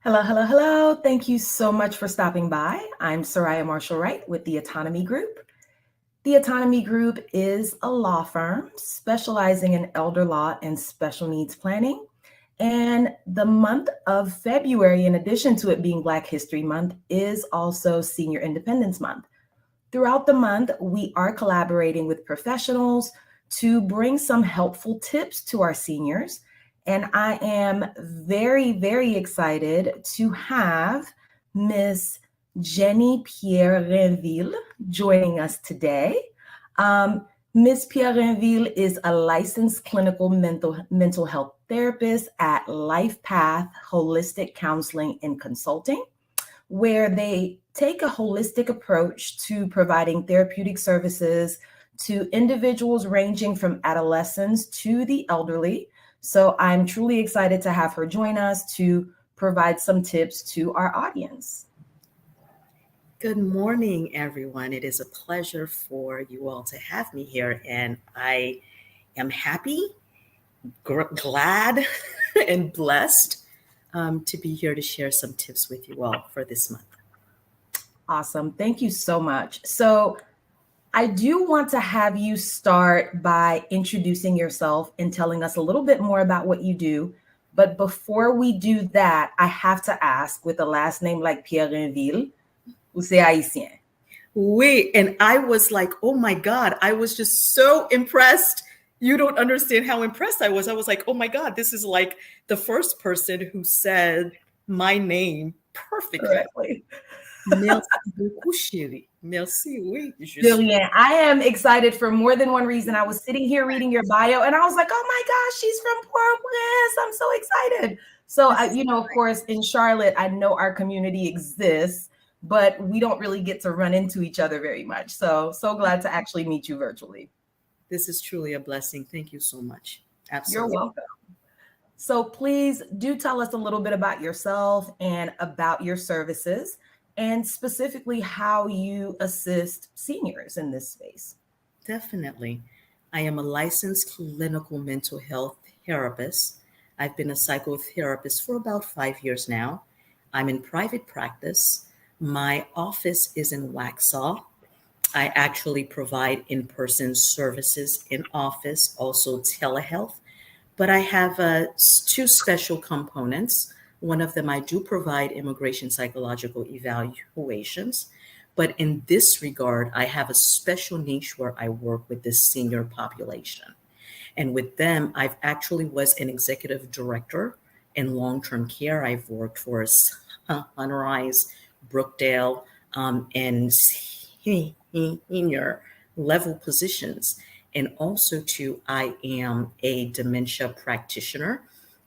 Hello, hello, hello. Thank you so much for stopping by. I'm Soraya Marshall-Wright with the Autonomy Group. The Autonomy Group is a law firm specializing in elder law and special needs planning. And the month of February, in addition to it being Black History Month, is also Senior Independence Month. Throughout the month, we are collaborating with professionals to bring some helpful tips to our seniors. And I am very, very excited to have Miss Jenny Pierre Renville joining us today. Ms. Pierre Renville is a licensed clinical mental health therapist at LifePath Holistic Counseling and Consulting, where they take a holistic approach to providing therapeutic services to individuals ranging from adolescents to the elderly. So I'm truly excited to have her join us to provide some tips to our audience. Good morning, everyone. It is a pleasure for you all to have me here, and I am happy, glad, and blessed to be here to share some tips with you all for this month. Awesome. Thank you so much. So I do want to have you start by introducing yourself and telling us a little bit more about what you do. But before we do that, I have to ask, with a last name like Pierre Renville, vous êtes haïtien? Oui, and I was like, oh my God, I was just so impressed. You don't understand how impressed I was. I was like, oh my God, this is like the first person who said my name perfectly. Correctly. Merci beaucoup, chérie. Merci, oui. Julian, I am excited for more than one reason. I was sitting here reading your bio and I was like, oh my gosh, she's from Port-au-Prince. I'm so excited. So, of course, in Charlotte, I know our community exists, but we don't really get to run into each other very much. So glad to actually meet you virtually. This is truly a blessing. Thank you so much. You're Absolutely. welcome. So please do tell us a little bit about yourself and about your services, and specifically how you assist seniors in this space. Definitely. I am a licensed clinical mental health therapist. I've been a psychotherapist for about 5 years now. I'm in private practice. My office is in Waxhaw. I actually provide in-person services in office, also telehealth. But I have two special components. One of them, I do provide immigration psychological evaluations. But in this regard, I have a special niche where I work with the senior population. And with them, I've actually was an executive director in long-term care. I've worked for Sunrise, Brookdale, and senior level positions. And also too, I am a dementia practitioner.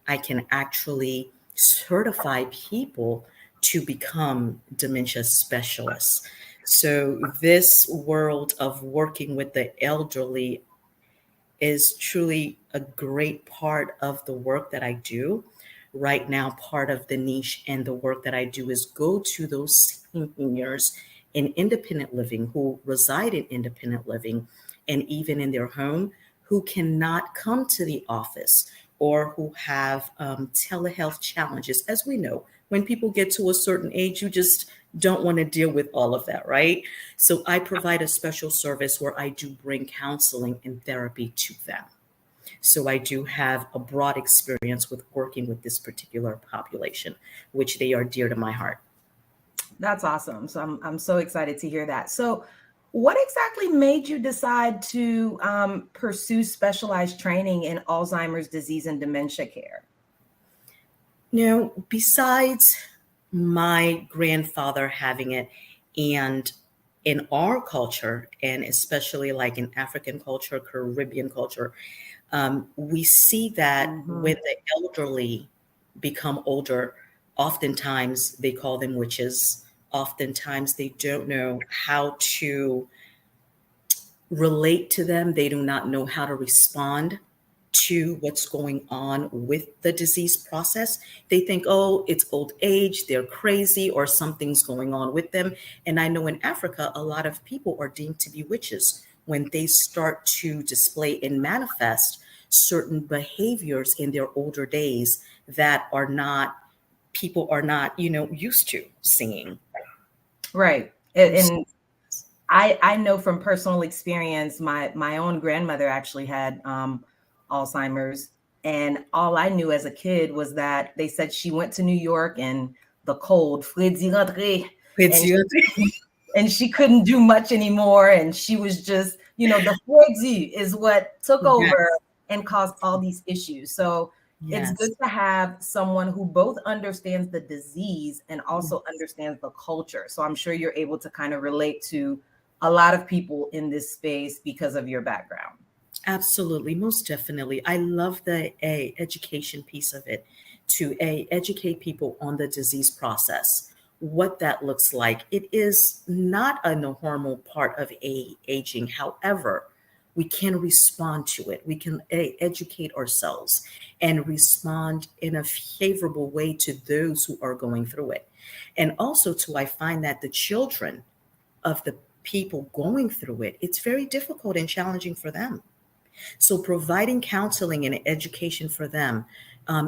I can actually certify people to become dementia specialists. So this world of working with the elderly is truly a great part of the work that I do. Right now, part of the niche and the work that I do is go to those seniors in independent living who reside in independent living and even in their home who cannot come to the office or who have telehealth challenges. As we know, when people get to a certain age, you just don't want to deal with all of that, right? So I provide a special service where I do bring counseling and therapy to them. So I do have a broad experience with working with this particular population, which they are dear to my heart. That's awesome. So I'm so excited to hear that. So what exactly made you decide to pursue specialized training in Alzheimer's disease and dementia care? Besides my grandfather having it, and in our culture, and especially like in African culture, Caribbean culture, we see that when the elderly become older, oftentimes they call them witches. Oftentimes they don't know how to relate to them. They do not know how to respond to what's going on with the disease process. They think, oh, it's old age, they're crazy, or something's going on with them. And I know in Africa, a lot of people are deemed to be witches when they start to display and manifest certain behaviors in their older days that are not people are not, used to seeing. Right. And I know from personal experience, my own grandmother actually had Alzheimer's, and all I knew as a kid was that they said she went to New York and the cold, It's and you. and she couldn't do much anymore, and she was just, the Fredzy is what took over Yes. and caused all these issues. So it's Yes. good to have someone who both understands the disease and also understands the culture. So I'm sure you're able to kind of relate to a lot of people in this space because of your background. Absolutely, most definitely. I love the education piece of it, to educate people on the disease process, what that looks like. It is not a normal part of aging. However, we can respond to it. We can educate ourselves and respond in a favorable way to those who are going through it. And also, too, I find that the children of the people going through it, it's very difficult and challenging for them. So, providing counseling and education for them,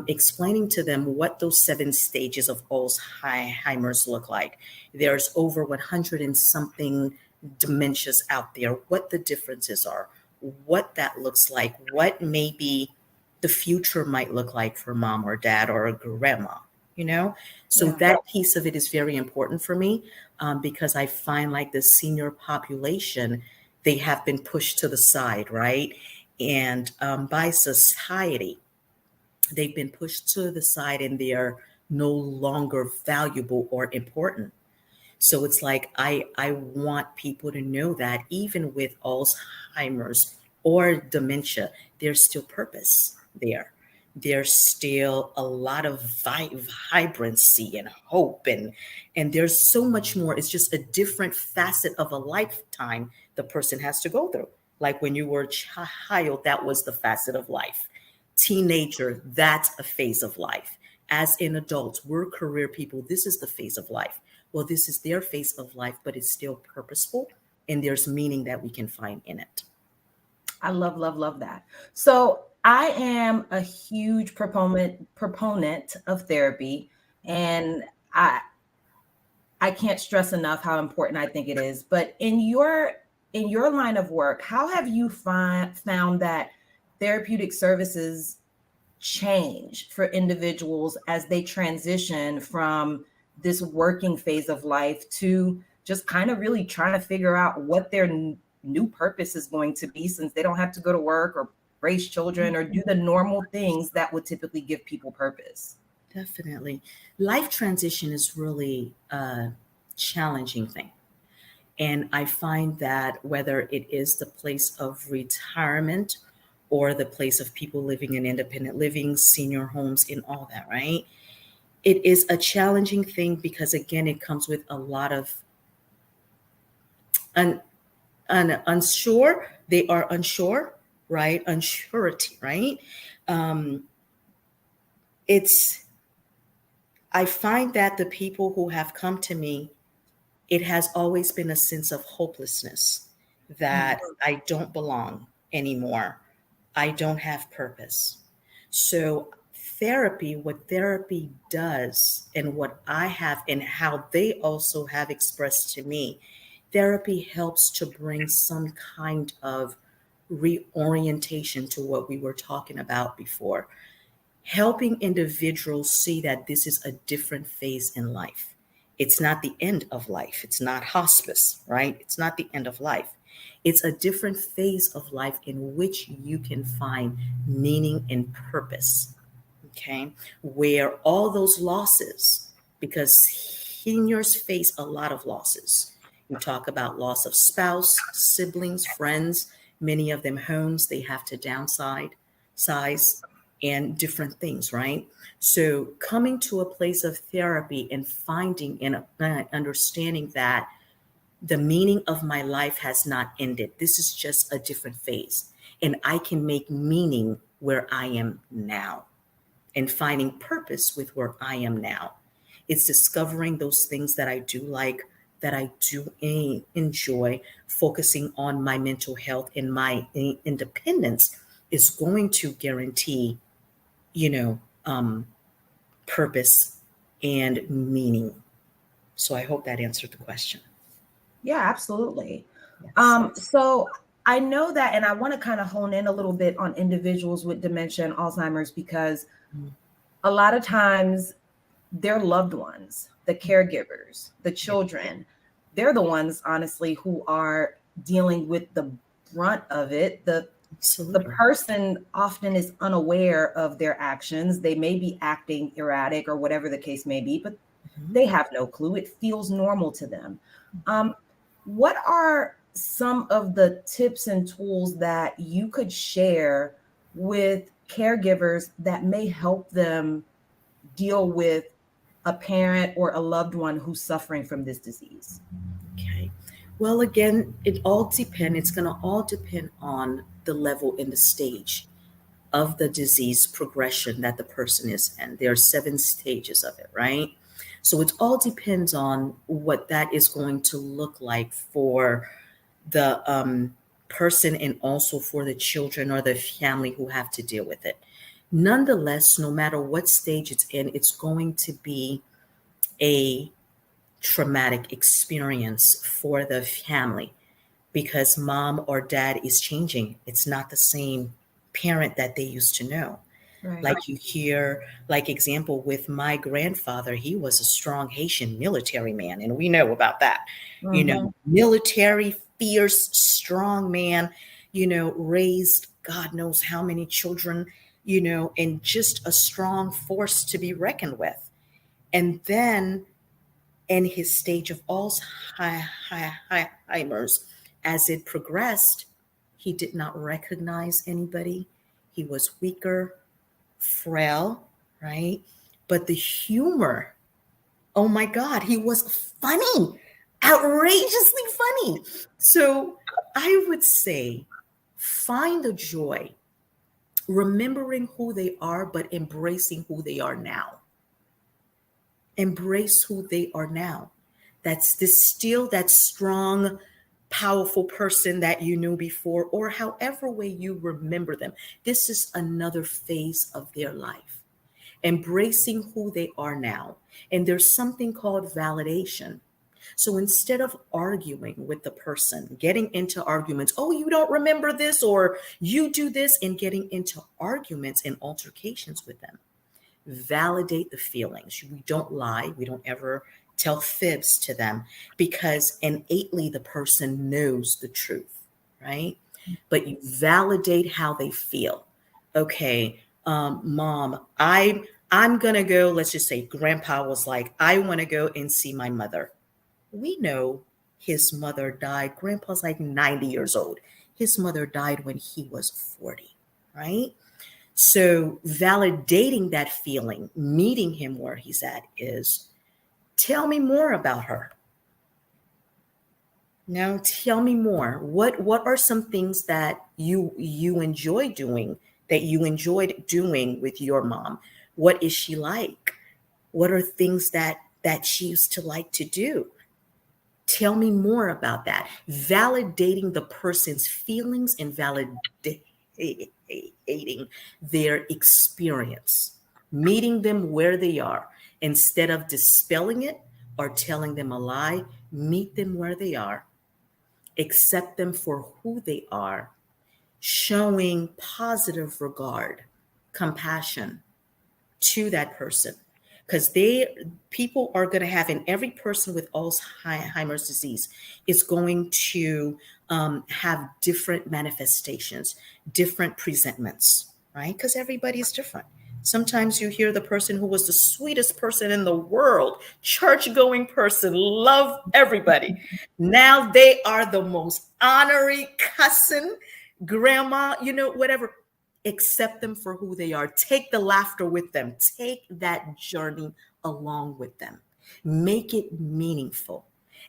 explaining to them what those 7 stages of Alzheimer's look like. There's over 100 and something dementias out there, what the differences are, what that looks like, what maybe the future might look like for mom or dad or a grandma, you know? So, Yeah. that piece of it is very important for me, because I find like the senior population, they have been pushed to the side, right? And by society, they've been pushed to the side and they are no longer valuable or important. So it's like I want people to know that even with Alzheimer's or dementia, there's still purpose there. There's still a lot of vibrancy and hope, and there's so much more. It's just a different facet of a lifetime the person has to go through. Like when you were a child, that was the facet of life. Teenager, that's a phase of life. As in adults, we're career people. This is the phase of life. Well, this is their phase of life, but it's still purposeful and there's meaning that we can find in it. I love that. So I am a huge proponent of therapy, and I I can't stress enough how important I think it is. But in your line of work, how have you found that therapeutic services change for individuals as they transition from this working phase of life to just kind of really trying to figure out what their new purpose is going to be, since they don't have to go to work or raise children or do the normal things that would typically give people purpose? Definitely. Life transition is really a challenging thing. And I find that whether it is the place of retirement or the place of people living in independent living, senior homes, and all that, right? It is a challenging thing because, again, it comes with a lot of un, unsure. They are unsure, right? Unsurety, right? Um, it's, I find that the people who have come to me, it has always been a sense of hopelessness that I don't belong anymore. I don't have purpose. So, therapy, what therapy does, and what I have, and how they also have expressed to me, therapy helps to bring some kind of reorientation to what we were talking about before, helping individuals see that this is a different phase in life. It's not the end of life. It's not hospice, right? It's not the end of life. It's a different phase of life in which you can find meaning and purpose. Okay. Where all those losses, because seniors face a lot of losses. You talk about loss of spouse, siblings, friends, many of them homes, they have to downside, size, and different things, right? So coming to a place of therapy and finding and understanding that the meaning of my life has not ended. This is just a different phase. And I can make meaning where I am now and finding purpose with where I am now. It's discovering those things that I do like, that I do enjoy, focusing on my mental health and my independence is going to guarantee, you know, purpose and meaning. So I hope that answered the question. Yeah, absolutely. Yes. So I know that, and I want to kind of hone in a little bit on individuals with dementia and Alzheimer's, because Mm. a lot of times their loved ones, the caregivers, the Yeah, children, they're the ones, honestly, who are dealing with the brunt of it. The absolutely. person often is unaware of their actions. They may be acting erratic or whatever the case may be, but Mhm. they have no clue. It feels normal to them. Um, what are some of the tips and tools that you could share with caregivers that may help them deal with a parent or a loved one who's suffering from this disease? Okay. Well, again, it all depends. It's going to all depend on the level and the stage of the disease progression that the person is in. There are 7 stages of it, right? So it all depends on what that is going to look like for the person and also for the children or the family who have to deal with it. Nonetheless, no matter what stage it's in, it's going to be a traumatic experience for the family because mom or dad is changing. It's not the same parent that they used to know. Right. Like you hear, like example with my grandfather, he was a strong Haitian military man, and we know about that. Mm-hmm. Military, fierce, strong man, raised God knows how many children, and just a strong force to be reckoned with. And then in his stage of Alzheimer's, as it progressed, he did not recognize anybody. He was weaker, frail, right? But the humor, oh my God, he was funny, outrageously funny. So I would say find the joy, remembering who they are, but embracing who they are now. Embrace who they are now. That's this still that strong, powerful person that you knew before, or however way you remember them. This is another phase of their life. Embracing who they are now. And there's something called validation. So instead of arguing with the person, getting into arguments, oh, you don't remember this, or you do this, and getting into arguments and altercations with them, validate the feelings. We don't lie. We don't ever tell fibs to them because innately the person knows the truth, right? But you validate how they feel. Okay, mom, I'm gonna go. Let's just say grandpa was like, I want to go and see my mother. We know his mother died. Grandpa's like 90 years old. His mother died when he was 40, right? So validating that feeling, meeting him where he's at is tell me more about her. Now tell me more. What are some things that you enjoy doing that you enjoyed doing with your mom? What is she like? What are things that she used to like to do? Tell me more about that. Validating the person's feelings and validating their experience, meeting them where they are. Instead of dispelling it or telling them a lie, meet them where they are, accept them for who they are, showing positive regard, compassion to that person, because people are going to have, and every person with Alzheimer's disease is going to have different manifestations, different presentments, right? Because everybody is different. Sometimes you hear the person who was the sweetest person in the world, church going person, love everybody. Now they are the most honorary cousin, grandma, whatever. Accept them for who they are. Take the laughter with them. Take that journey along with them. Make it meaningful.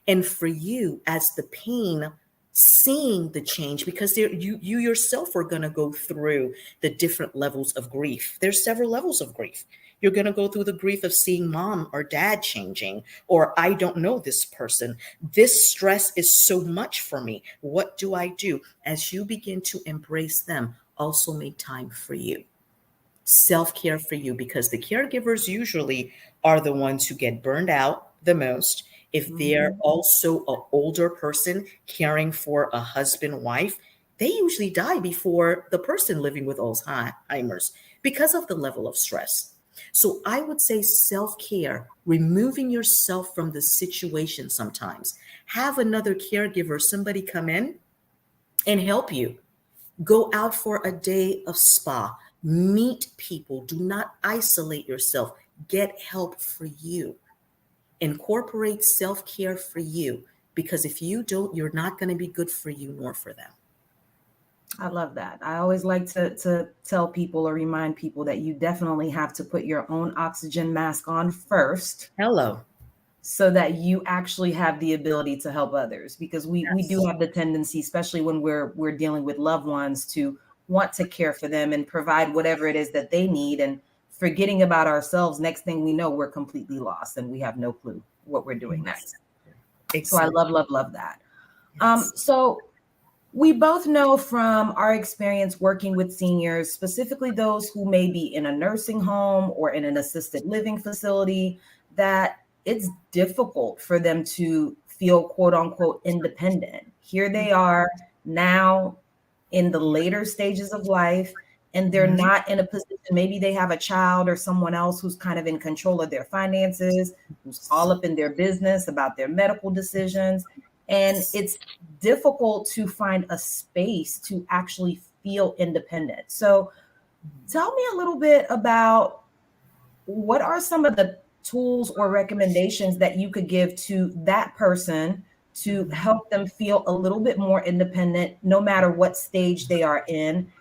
And for you, as the pain, seeing the change, because you yourself are going to go through the different levels of grief. There's several levels of grief. You're going to go through the grief of seeing mom or dad changing, or I don't know this person. This stress is so much for me. What do I do? As you begin to embrace them, also make time for you. self-care for you, because the caregivers usually are the ones who get burned out the most. If they're Mhm. also an older person caring for a husband, wife, they usually die before the person living with Alzheimer's because of the level of stress. So I would say self-care, removing yourself from the situation sometimes. Have another caregiver, somebody come in and help you. Go out for a day of spa, meet people, do not isolate yourself, get help for you. Incorporate self care for you, because if you don't, you're not going to be good for you nor for them. I love that. I always like to tell people or remind people that you definitely have to put your own oxygen mask on first Hello. so that you actually have the ability to help others, because we do Yes. have the tendency, especially when we're dealing with loved ones, to want to care for them and provide whatever it is that they need, and forgetting about ourselves. Next thing we know, we're completely lost and we have no clue what we're doing next. So I Exactly. love that. Yes. So we both know from our experience working with seniors, specifically those who may be in a nursing home or in an assisted living facility, that it's difficult for them to feel quote unquote independent. Here they are now in the later stages of life, and they're Mhm. not in a position. Maybe they have a child or someone else who's kind of in control of their finances, who's all up in their business about their medical decisions. And it's difficult to find a space to actually feel independent. So tell me a little bit about what are some of the tools or recommendations that you could give to that person to Mhm. help them feel a little bit more independent, no matter what stage they are in.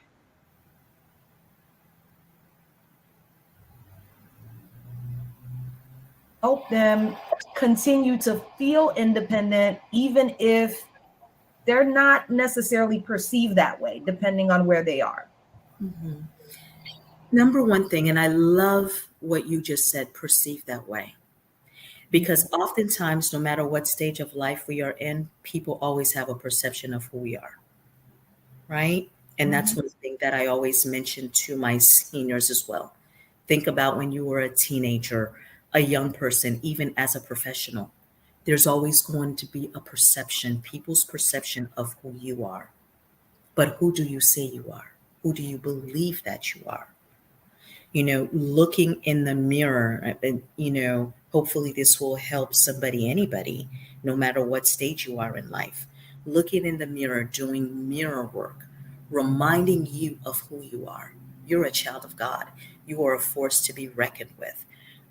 Help them continue to feel independent, even if they're not necessarily perceived that way, depending on where they are. Mhm. Number one thing, and I love what you just said, perceive that way. Because oftentimes, no matter what stage of life we are in, people always have a perception of who we are, right? And that's Mhm. one thing that I always mention to my seniors as well. Think about when you were a teenager, a young person, even as a professional. There's always going to be a perception, people's perception of who you are. But who do you say you are? Who do you believe that you are? Looking in the mirror, and hopefully this will help somebody, anybody, no matter what stage you are in life. Looking in the mirror, doing mirror work, reminding you of who you are. You're a child of God. You are a force to be reckoned with.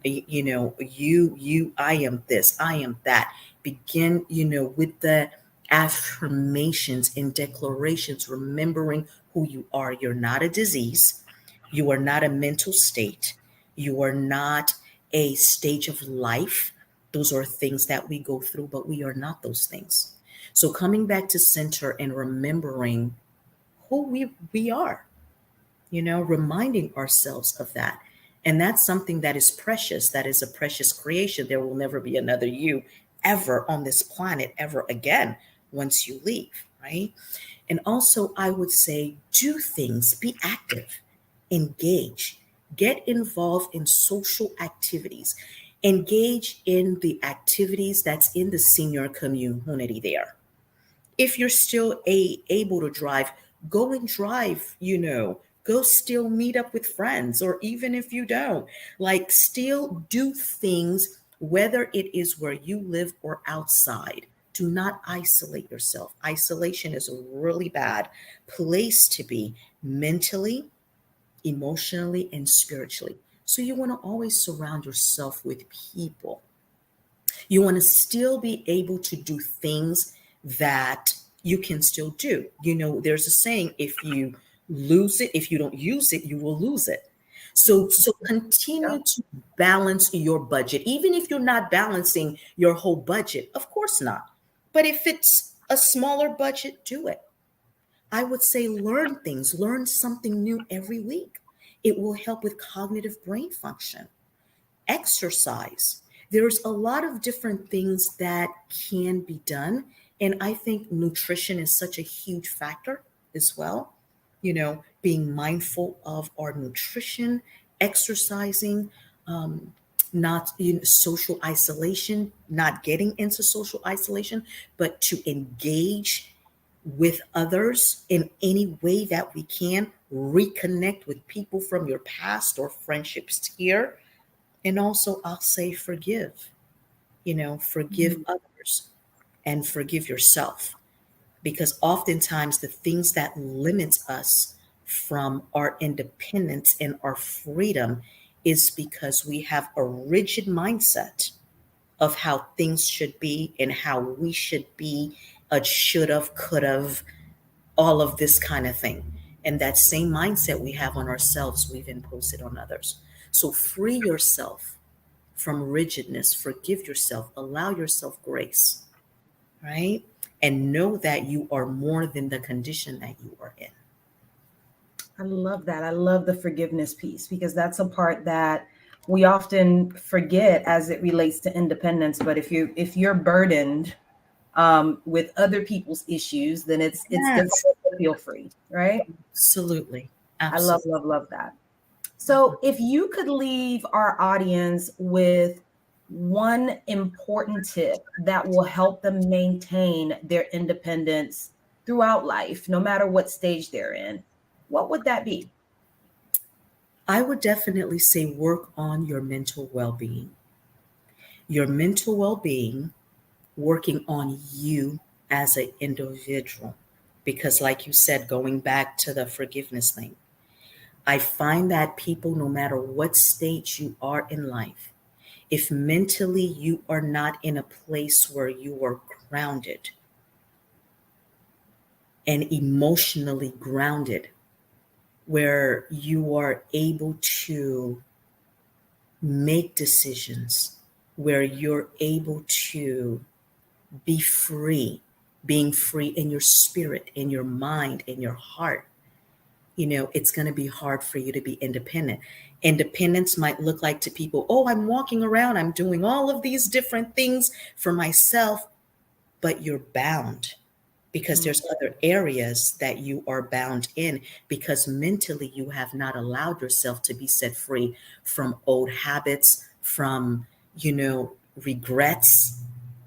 I am this, I am that. Begin, with the affirmations and declarations, remembering who you are. You're not a disease. You are not a mental state. You are not a stage of life. Those are things that we go through, but we are not those things. So coming back to center and remembering who we are, reminding ourselves of that. And that's something that is precious. That is a precious creation. There will never be another you ever on this planet ever again once you leave, right? And also, I would say do things, be active, engage, get involved in social activities, engage in the activities that's in the senior community there. If you're still able to drive, go and drive, go still meet up with friends, or even if you don't, like still do things, whether it is where you live or outside. Do not isolate yourself. Isolation is a really bad place to be mentally, emotionally, and spiritually. So you want to always surround yourself with people. You want to still be able to do things that you can still do. There's a saying, if you lose it, if you don't use it, you will lose it. So continue Yep. to balance your budget, even if you're not balancing your whole budget, of course not. But if it's a smaller budget, do it. I would say learn things, learn something new every week. It will help with cognitive brain function. Exercise. There's a lot of different things that can be done. And I think nutrition is such a huge factor as well. being mindful of our nutrition, exercising, not in social isolation, not getting into social isolation, but to engage with others in any way that we can, reconnect with people from your past or friendships here. And also, I'll say forgive, forgive Mhm. others and forgive yourself, because oftentimes the things that limits us from our independence and our freedom is because we have a rigid mindset of how things should be and how we should be, a should have, could have, all of this kind of thing. And that same mindset we have on ourselves, we've imposed it on others. So free yourself from rigidness, forgive yourself, allow yourself grace, right? And know that you are more than the condition that you are in. I love that. I love the forgiveness piece because that's a part that we often forget as it relates to independence. But if you're burdened with other people's issues, then it's Yes, difficult to feel free, right? absolutely. I love, Absolutely. love, love that. So, if you could leave our audience with one important tip that will help them maintain their independence throughout life, no matter what stage they're in, what would that be? I would definitely say work on your mental well being. Your mental well being, working on you as an individual. Because, like you said, going back to the forgiveness thing, I find that people, no matter what stage you are in life, if mentally you are not in a place where you are grounded and emotionally grounded, where you are able to make decisions, where you're able to be free, being free in your spirit, in your mind, in your heart, it's going to be hard for you to be independent. Independence might look like to people, oh, I'm walking around, I'm doing all of these different things for myself, but you're bound because Mm. there's other areas that you are bound in because mentally you have not allowed yourself to be set free from old habits, from, regrets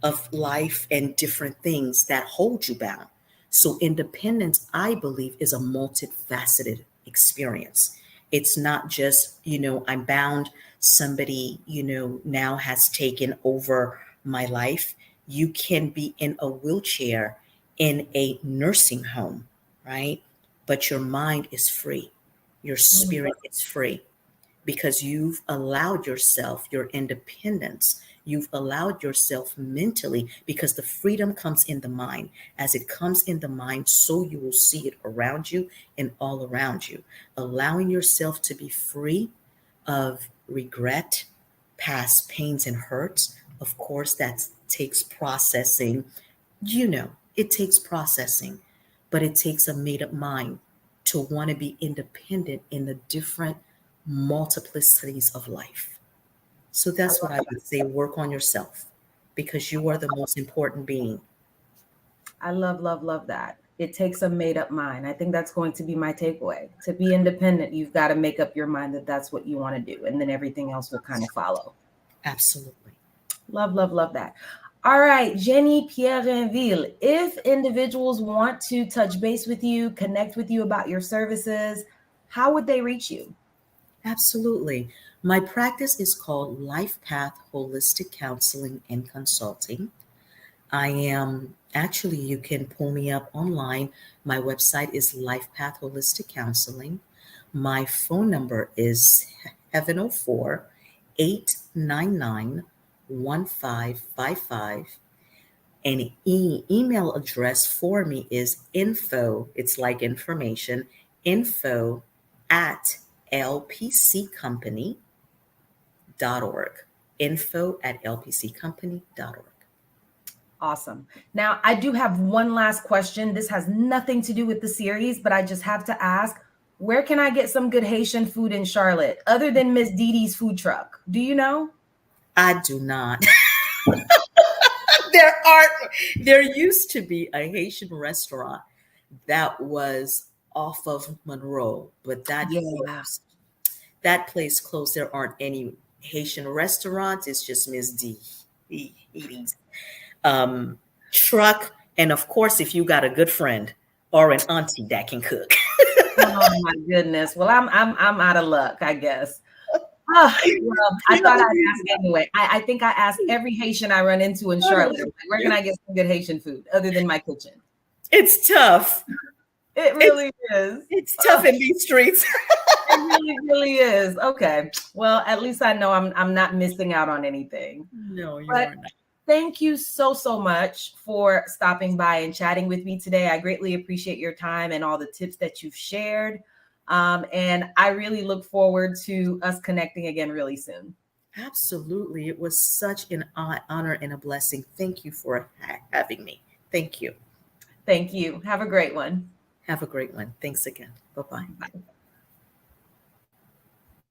of life and different things that hold you bound. So independence, I believe, is a multifaceted experience. It's not just, I'm bound, somebody, now has taken over my life. You can be in a wheelchair in a nursing home, right? But your mind is free, your Mm. spirit is free because you've allowed yourself your independence. You've allowed yourself mentally because the freedom comes in the mind. As it comes in the mind, so you will see it around you and all around you. Allowing yourself to be free of regret, past pains and hurts. Of course, that takes processing. It takes processing, but it takes a made up mind to want to be independent in the different multiplicities of life. So I that's what love I would say, work on yourself because you are the most important being. I love, love, love that. It takes a made up mind. I think that's going to be my takeaway. To be independent, you've got to make up your mind that that's what you want to do, and then everything else will kind of follow. Absolutely. Love, love, love that. All right, Jenny Pierreville, if individuals want to touch base with you, connect with you about your services, how would they reach you? Absolutely. My practice is called LifePath Holistic Counseling and Consulting. I am actually, you can pull me up online. My website is LifePath Holistic Counseling. My phone number is 704 899 1555. And email address for me is info, it's like information, info at lpccompany.org. Info at lpccompany.org. Awesome. Now, I do have one last question. This has nothing to do with the series, but I just have to ask, where can I get some good Haitian food in Charlotte other than Miss Dee Dee's food truck? Do you know? I do not. there are there used to be a Haitian restaurant that was off of Monroe, but that Yeah. closed. That place closed. There aren't any Haitian restaurants. It's just Miss D eating truck. And of course, if you got a good friend or an auntie that can cook. Oh my goodness. Well, I'm out of luck, I guess. Well, I You know, thought I'd ask anyway. I think I asked every Haitian I run into in Charlotte, like, where can I get some good Haitian food other than my kitchen? it's tough. It It's really is. it's tough in these streets. It really, really is. Okay. Well, at least I know I'm not missing out on anything. No, you But are not. thank you so much for stopping by and chatting with me today. I greatly appreciate your time and all the tips that you've shared. And I really look forward to us connecting again really soon. Absolutely. It was such an honor and a blessing. Thank you for having me. Thank you. Thank you. Have a great one. Have a great one. Thanks again. Bye bye. Bye.